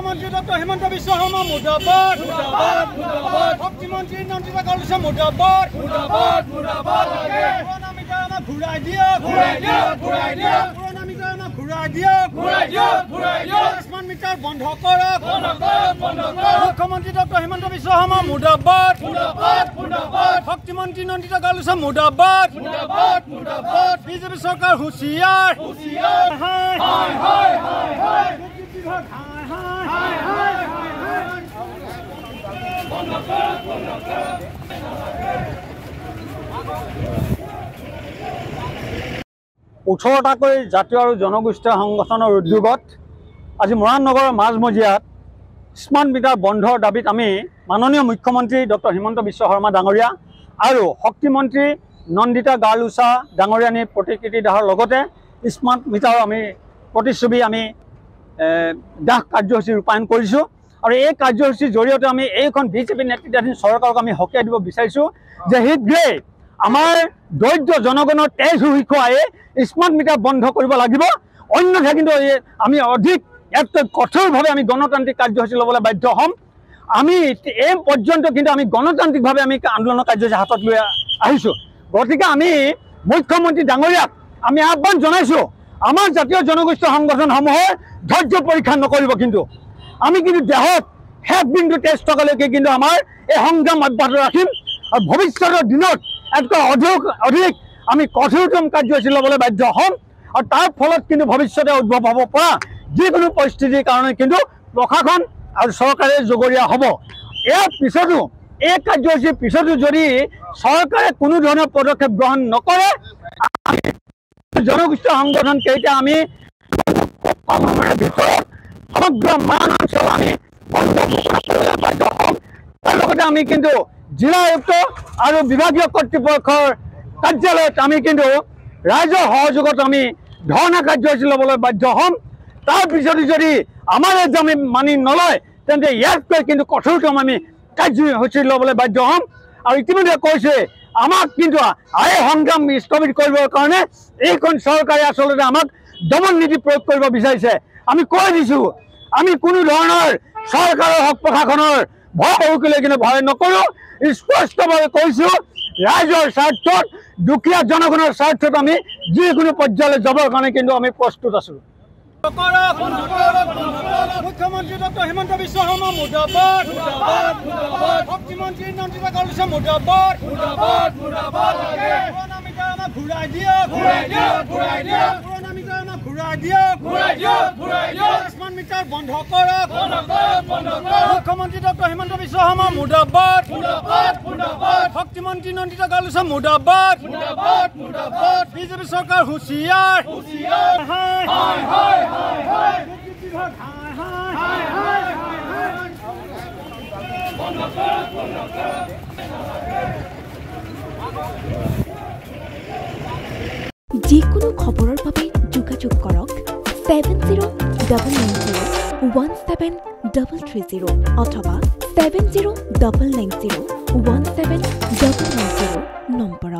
মুখ্যমন্ত্রী ডক্টর হিমন্ত বিশ্ব শর্মা মুর্দাবাদ মুর্দাবাদ মুর্দাবাদ শক্তিমন্ত্রী নন্দিতা গালুসা মুর্দাবাদ মুর্দাবাদ মুর্দাবাদ পুরানা মিটার আমাক ঘুরাই দিয়ক ঘুরাই দিয়ক ঘুরাই দিয়ক পুরানা মিটার আমাক ঘুরাই দিয়ক ঘুরাই দিয়ক ঘুরাই দিয়ক স্মার্ট মিটার বন্ধ করক বন্ধ করক বন্ধ করক মুখ্যমন্ত্রী ডক্টর হিমন্ত বিশ্ব শর্মা মুর্দাবাদ মুর্দাবাদ মুর্দাবাদ শক্তিমন্ত্রী নন্দিতা গালুসা মুর্দাবাদ মুর্দাবাদ মুর্দাবাদ বিজেপি সরকার হুঁশিয়ার হুঁশিয়ার হায় হায় হায় হায় হায় বিভাগ হায় হায় হায় হায় হায় বন্ধ করক বন্ধ করক 18টাকৈ জাতীয় আৰু জনগোষ্ঠীয় সংগঠনৰ উদ্যোগত আজি মৰাণনগৰৰ মাজমজিয়াত স্মাৰ্ট মিটাৰ বন্ধৰ দাবীত আমি মাননীয় মুখ্যমন্ত্ৰী ডক্টৰ হিমন্ত বিশ্ব শৰ্মা ডাঙৰীয়া আৰু শক্তিমন্ত্ৰী নন্দিতা গালুসা ডাঙৰীয়ানীৰ প্ৰতিকৃতি দাহৰ লগতে স্মাৰ্ট মিটাৰ আমি প্ৰতিচ্ছবি আমি দাহ কাৰ্যসূচী ৰূপায়ণ কৰিছোঁ আৰু এই কাৰ্যসূচীৰ জৰিয়তে আমি এইখন বিজেপি নেতৃত্বাধীন চৰকাৰক আমি হকিয়াই দিব বিচাৰিছোঁ যে শীঘ্ৰে আমাৰ দৰিদ্ৰ জনগণৰ তেজ হুহি খুৱাই স্মাৰ্ট মিটাৰ বন্ধ কৰিব লাগিব অন্যথা কিন্তু আমি অধিক কঠোৰভাৱে আমি গণতান্ত্ৰিক কাৰ্যসূচী ল'বলৈ বাধ্য হ'ম আমি এই পৰ্যন্ত কিন্তু আমি গণতান্ত্ৰিকভাৱে আমি আন্দোলনৰ কাৰ্যসূচী হাতত লৈ আহিছোঁ গতিকে আমি মুখ্যমন্ত্ৰী ডাঙৰীয়াক আমি আহ্বান জনাইছোঁ আমাৰ জাতীয় জনগোষ্ঠীয় সংগঠনসমূহৰ ধৈৰ্য পৰীক্ষা নকৰিব কিন্তু আমি কিন্তু দেহত শেষ বিন্দু তেজ থকালৈকে কিন্তু আমাৰ এই সংগ্ৰাম অব্যাহত ৰাখিম আৰু ভৱিষ্যতৰ দিনত অধিক আমি কঠোৰতম কাৰ্যসূচী ল'বলৈ বাধ্য হ'ম আৰু তাৰ ফলত কিন্তু ভৱিষ্যতে উদ্ভৱ হ'ব পৰা যিকোনো পৰিস্থিতিৰ কাৰণে কিন্তু প্ৰশাসন আৰু চৰকাৰে জগৰীয়া হ'ব ইয়াৰ পিছতো এই কাৰ্যসূচীৰ পিছতো যদি চৰকাৰে কোনো ধৰণৰ পদক্ষেপ গ্ৰহণ নকৰে জনগোষ্ঠীয় সংগঠন কেইটা আমি ভিতৰত সমগ্ৰ মৰাণ অঞ্চল আমি বন্ধ কৰিবলৈ বাধ্য হ'ম তাৰ লগতে আমি কিন্তু জিলা আয়ুক্ত আৰু বিভাগীয় কৰ্তৃপক্ষৰ কাৰ্যালয়ত আমি কিন্তু ৰাইজৰ সহযোগত আমি ধৰ্ণা কাৰ্যসূচী ল'বলৈ বাধ্য হ'ম তাৰ পিছতো যদি আমাৰ আমি মানি নলয় তেন্তে ইয়াতকৈ কিন্তু কঠোৰতম আমি কাৰ্যসূচী ল'বলৈ বাধ্য হ'ম আৰু ইতিমধ্যে কৈছে আমাক কিন্তু এই সংগ্ৰাম স্থগিত কৰিবৰ কাৰণে এইখন চৰকাৰে আচলতে আমাক দমন নীতি প্ৰয়োগ কৰিব বিচাৰিছে আমি কৈ দিছোঁ আমি কোনো ধৰণৰ চৰকাৰৰ হওক প্ৰশাসনৰ ভয় সৰুকিলৈ কিন্তু ভয় নকৰোঁ স্পষ্টভাৱে কৈছোঁ ৰাইজৰ স্বাৰ্থত দুখীয়া জনগণৰ স্বাৰ্থত আমি যিকোনো পৰ্যায়লৈ যাবৰ কাৰণে কিন্তু আমি প্ৰস্তুত আছোঁ মুখ্যমন্ত্রী ডক্টর হিমন্ত বিশ্ব শর্মা মুর্দাবাদ মুর্দাবাদ মুর্দাবাদ শক্তিমন্ত্রী নন্দিতা গালুসা মুর্দাবাদ মুর্দাবাদ মুর্দাবাদ পুরানা মিটার আমাক ঘুরাই দিয়ক ঘুরাই দিয়ক ঘুরাই দিয়ক পুরানা মিটার আমাক ঘুরাই দিয়ক ঘুরাই দিয়ক ঘুরাই দিয়ক স্মার্ট মিটার বন্ধ করক বন্ধ করক বন্ধ করক মুখ্যমন্ত্রী ডক্টর হিমন্ত বিশ্ব শর্মা মুর্দাবাদ মুর্দাবাদ মুর্দাবাদ শক্তিমন্ত্রী নন্দিতা গালুসা মুর্দাবাদ মুর্দাবাদ মুর্দাবাদ বিজেপি সরকার হুঁশিয়ার হুঁশিয়ার হায় হায় হায় হায় হায় বিভাগ হায় হায় হায় হায় হায় বন্ধ করক বন্ধ করক যিকোনো খবৰৰ বাবে যোগাযোগ কৰক 7099017330 অথবা 7099017390 নম্বৰত।